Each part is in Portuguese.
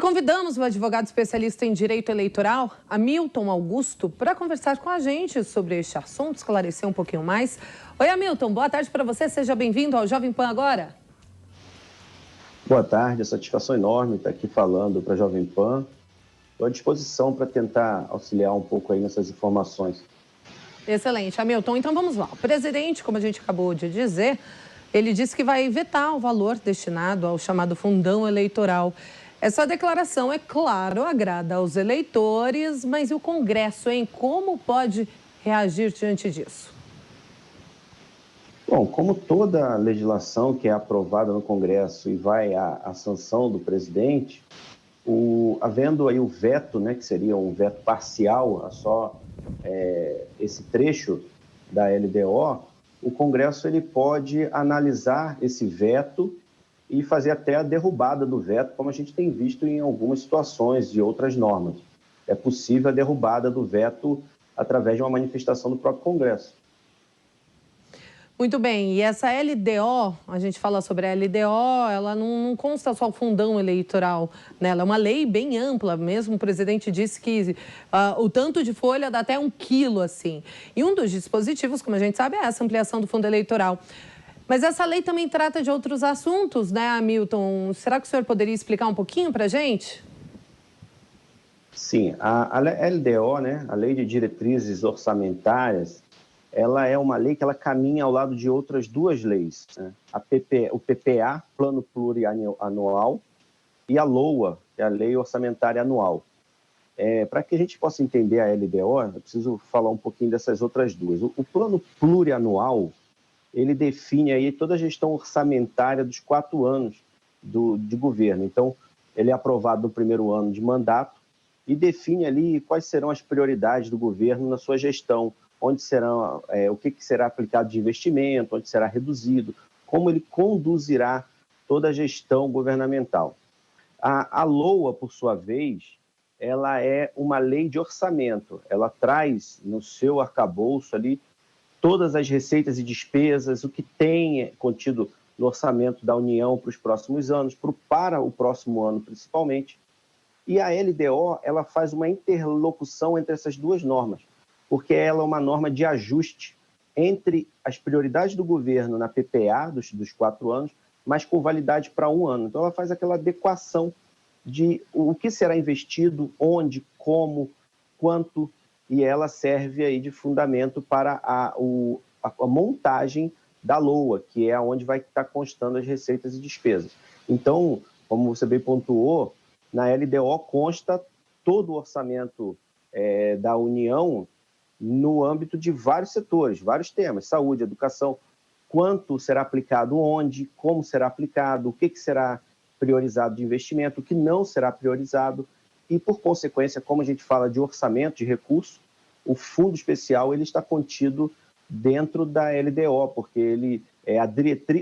convidamos o advogado especialista em direito eleitoral, Hamilton Augusto, para conversar com a gente sobre este assunto, esclarecer um pouquinho mais. Oi, Hamilton, boa tarde para você, seja bem-vindo ao Jovem Pan Agora. Boa tarde, a satisfação enorme estar aqui falando para a Jovem Pan. Estou à disposição para tentar auxiliar um pouco aí nessas informações. Excelente, Hamilton. Então vamos lá. O presidente, como a gente acabou de dizer, ele disse que vai vetar o valor destinado ao chamado fundão eleitoral. Essa declaração, é claro, agrada aos eleitores, mas e o Congresso, hein? Como pode reagir diante disso? Bom, como toda legislação que é aprovada no Congresso e vai à sanção do presidente, havendo aí o veto, né, que seria um veto parcial a só esse trecho da LDO, o Congresso ele pode analisar esse veto e fazer até a derrubada do veto, como a gente tem visto em algumas situações de outras normas. É possível a derrubada do veto através de uma manifestação do próprio Congresso. Muito bem, e essa LDO, a gente fala sobre a LDO, ela não consta só o fundão eleitoral, né? Ela é uma lei bem ampla, mesmo o presidente disse que o tanto de folha dá até 1 quilo, assim. E um dos dispositivos, como a gente sabe, é essa ampliação do fundo eleitoral. Mas essa lei também trata de outros assuntos, né, Hamilton? Será que o senhor poderia explicar um pouquinho para a gente? Sim, a LDO, né, a Lei de Diretrizes Orçamentárias, ela é uma lei que ela caminha ao lado de outras duas leis, né? O PPA, Plano Plurianual, e a LOA, que é a Lei Orçamentária Anual. Para que a gente possa entender a LDO, eu preciso falar um pouquinho dessas outras duas. O Plano Plurianual, ele define aí toda a gestão orçamentária dos 4 anos de governo. Então, ele é aprovado no primeiro ano de mandato e define ali quais serão as prioridades do governo na sua gestão, onde serão, o que será aplicado de investimento, onde será reduzido, como ele conduzirá toda a gestão governamental. A LOA, por sua vez, ela é uma lei de orçamento, ela traz no seu arcabouço ali todas as receitas e despesas, o que tem contido no orçamento da União para os próximos anos, para o próximo ano principalmente. E a LDO, ela faz uma interlocução entre essas duas normas, porque ela é uma norma de ajuste entre as prioridades do governo na PPA dos 4 anos, mas com validade para 1 ano. Então, ela faz aquela adequação de o que será investido, onde, como, quanto, e ela serve aí de fundamento para a montagem da LOA, que é onde vai estar constando as receitas e despesas. Então, como você bem pontuou, na LDO consta todo o orçamento da União no âmbito de vários setores, vários temas, saúde, educação, quanto será aplicado onde, como será aplicado, o que será priorizado de investimento, o que não será priorizado e, por consequência, como a gente fala de orçamento, de recurso, o fundo especial ele está contido dentro da LDO, porque ele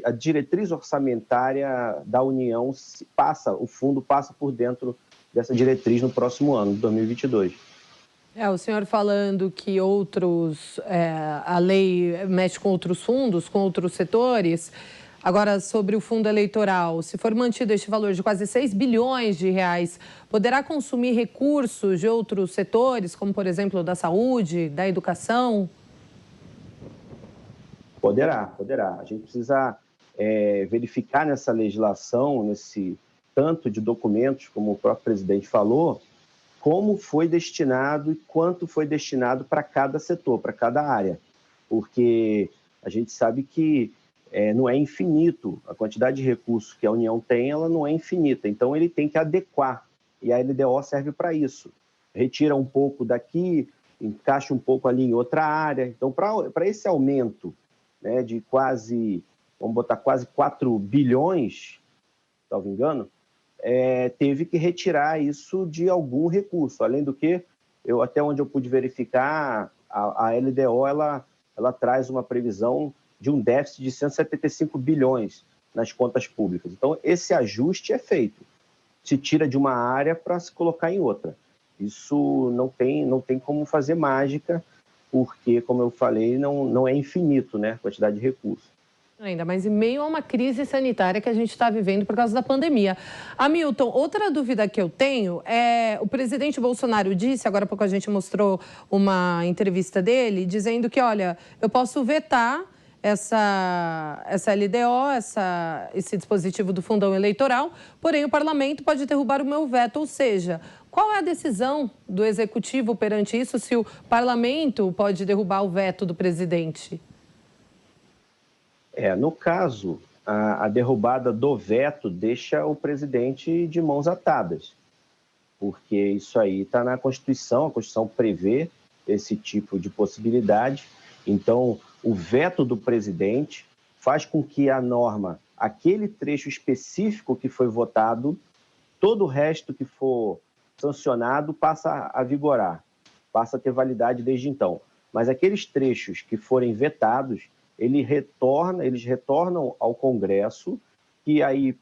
a diretriz orçamentária da União o fundo passa por dentro dessa diretriz no próximo ano, 2022. O senhor falando que a lei mexe com outros fundos, com outros setores. Agora, sobre o fundo eleitoral, se for mantido este valor de quase 6 bilhões de reais, poderá consumir recursos de outros setores, como, por exemplo, da saúde, da educação? Poderá. A gente precisa verificar nessa legislação, nesse tanto de documentos, como o próprio presidente falou, como foi destinado e quanto foi destinado para cada setor, para cada área. Porque a gente sabe que não é infinito, a quantidade de recursos que a União tem, ela não é infinita. Então, ele tem que adequar, e a LDO serve para isso. Retira um pouco daqui, encaixa um pouco ali em outra área. Então, para esse aumento, né, de quase 4 bilhões, salvo engano, teve que retirar isso de algum recurso. Além do que, até onde eu pude verificar, a LDO ela traz uma previsão de um déficit de 175 bilhões nas contas públicas. Então, esse ajuste é feito. Se tira de uma área para se colocar em outra. Isso não tem como fazer mágica, porque, como eu falei, não é infinito, né, a quantidade de recursos. Ainda mais em meio a uma crise sanitária que a gente está vivendo por causa da pandemia. Hamilton, outra dúvida que eu tenho é: o presidente Bolsonaro disse, agora há pouco a gente mostrou uma entrevista dele, dizendo que, olha, eu posso vetar essa LDO, esse dispositivo do fundão eleitoral, porém o parlamento pode derrubar o meu veto. Ou seja, qual é a decisão do executivo perante isso, se o parlamento pode derrubar o veto do presidente? No caso, a derrubada do veto deixa o presidente de mãos atadas, porque isso aí está na Constituição, a Constituição prevê esse tipo de possibilidade. Então, o veto do presidente faz com que a norma, aquele trecho específico que foi votado, todo o resto que for sancionado passa a vigorar, passa a ter validade desde então. Mas aqueles trechos que forem vetados, eles retornam ao Congresso, que aí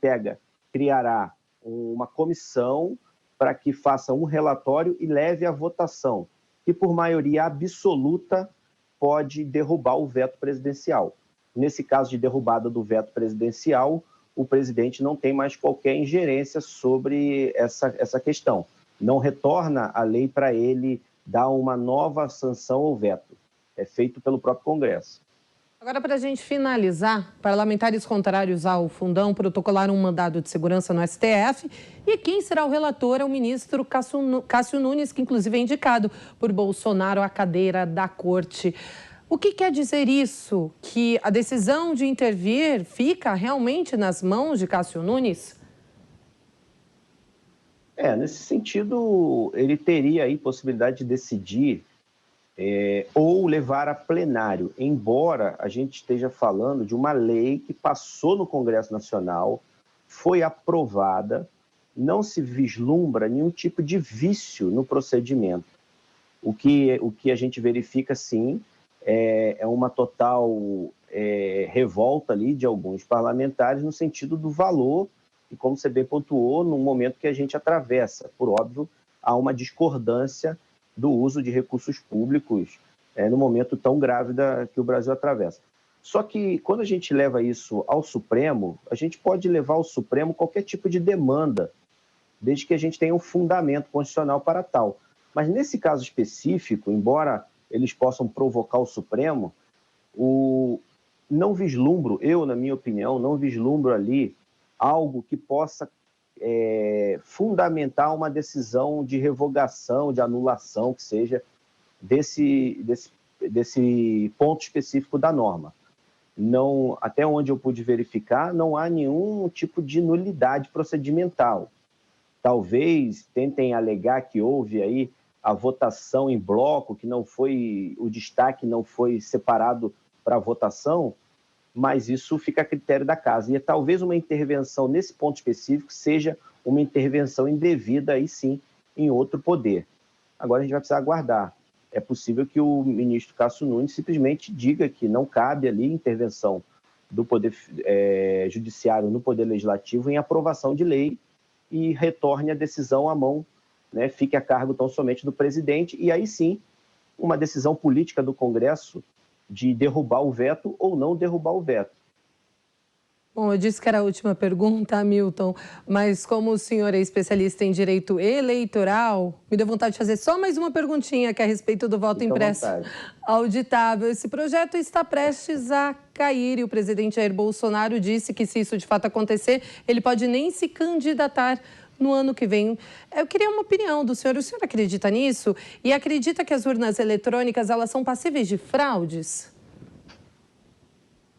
criará uma comissão para que faça um relatório e leve à votação, que por maioria absoluta pode derrubar o veto presidencial. Nesse caso de derrubada do veto presidencial, o presidente não tem mais qualquer ingerência sobre essa questão. Não retorna a lei para ele dar uma nova sanção ao veto. É feito pelo próprio Congresso. Agora, para a gente finalizar, parlamentares contrários ao fundão protocolaram um mandado de segurança no STF e quem será o relator é o ministro Cássio Nunes, que inclusive é indicado por Bolsonaro à cadeira da corte. O que quer dizer isso? Que a decisão de intervir fica realmente nas mãos de Cássio Nunes? Nesse sentido, ele teria aí possibilidade de decidir ou levar a plenário, embora a gente esteja falando de uma lei que passou no Congresso Nacional, foi aprovada, não se vislumbra nenhum tipo de vício no procedimento. O que a gente verifica, sim, é uma total revolta ali de alguns parlamentares no sentido do valor, e como você bem pontuou, no momento que a gente atravessa. Por óbvio, há uma discordância do uso de recursos públicos no momento tão grave que o Brasil atravessa. Só que, quando a gente leva isso ao Supremo, a gente pode levar ao Supremo qualquer tipo de demanda, desde que a gente tenha um fundamento constitucional para tal. Mas, nesse caso específico, embora eles possam provocar o Supremo, não vislumbro, na minha opinião, não vislumbro ali algo que possa fundamentar uma decisão de revogação, de anulação, que seja desse ponto específico da norma. Não, até onde eu pude verificar, não há nenhum tipo de nulidade procedimental. Talvez tentem alegar que houve aí a votação em bloco, que não foi, o destaque não foi separado para a votação, mas isso fica a critério da casa. E talvez uma intervenção nesse ponto específico seja uma intervenção indevida, aí sim, em outro poder. Agora a gente vai precisar aguardar. É possível que o ministro Cássio Nunes simplesmente diga que não cabe ali intervenção do Poder Judiciário no Poder Legislativo em aprovação de lei e retorne a decisão à mão, fique a cargo tão somente do presidente, e aí sim, uma decisão política do Congresso de derrubar o veto ou não derrubar o veto. Bom, eu disse que era a última pergunta, Hamilton, mas como o senhor é especialista em direito eleitoral, me deu vontade de fazer só mais uma perguntinha que é a respeito do voto impresso auditável. Esse projeto está prestes a cair e o presidente Jair Bolsonaro disse que, se isso de fato acontecer, ele pode nem se candidatar no ano que vem. Eu queria uma opinião do senhor. O senhor acredita nisso? E acredita que as urnas eletrônicas elas são passíveis de fraudes?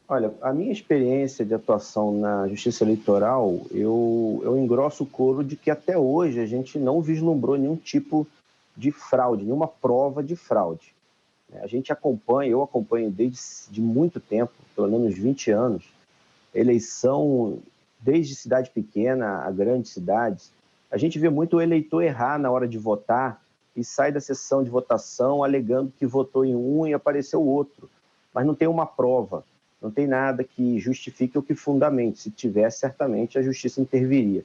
Olha, a minha experiência de atuação na Justiça Eleitoral, eu engrosso o couro de que até hoje a gente não vislumbrou nenhum tipo de fraude, nenhuma prova de fraude. A gente eu acompanho desde muito tempo, pelo menos 20 anos, eleição desde cidade pequena a grandes cidades. A gente vê muito o eleitor errar na hora de votar e sai da sessão de votação alegando que votou em um e apareceu outro, mas não tem uma prova. Não tem nada que justifique ou que fundamente. Se tivesse, certamente a justiça interviria.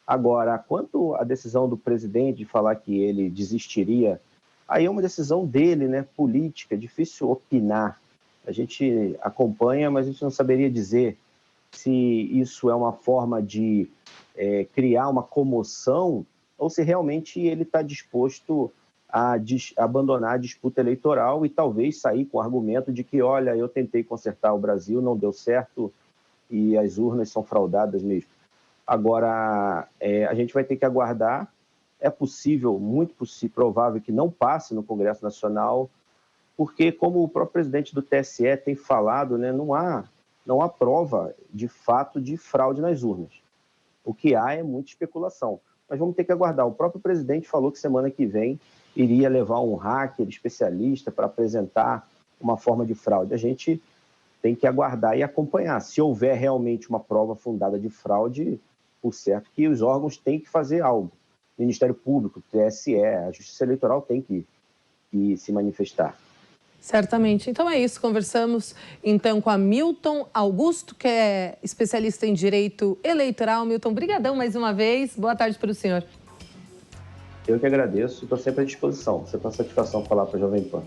Agora, quanto à decisão do presidente de falar que ele desistiria, aí é uma decisão dele, política, é difícil opinar. A gente acompanha, mas a gente não saberia dizer se isso é uma forma de criar uma comoção ou se realmente ele está disposto a abandonar a disputa eleitoral e talvez sair com o argumento de que, olha, eu tentei consertar o Brasil, não deu certo e as urnas são fraudadas mesmo. Agora, a gente vai ter que aguardar. É possível, muito provável que não passe no Congresso Nacional, porque, como o próprio presidente do TSE tem falado, né, não há prova de fato de fraude nas urnas. O que há é muita especulação. Mas vamos ter que aguardar. O próprio presidente falou que semana que vem iria levar um hacker especialista para apresentar uma forma de fraude. A gente tem que aguardar e acompanhar. Se houver realmente uma prova fundada de fraude, por certo que os órgãos têm que fazer algo. O Ministério Público, o TSE, a Justiça Eleitoral tem que se manifestar. Certamente. Então é isso, conversamos então com a Milton Augusto, que é especialista em direito eleitoral. Milton, brigadão mais uma vez. Boa tarde para o senhor. Eu que agradeço e estou sempre à disposição. Sempre uma satisfação falar para a Jovem Pan.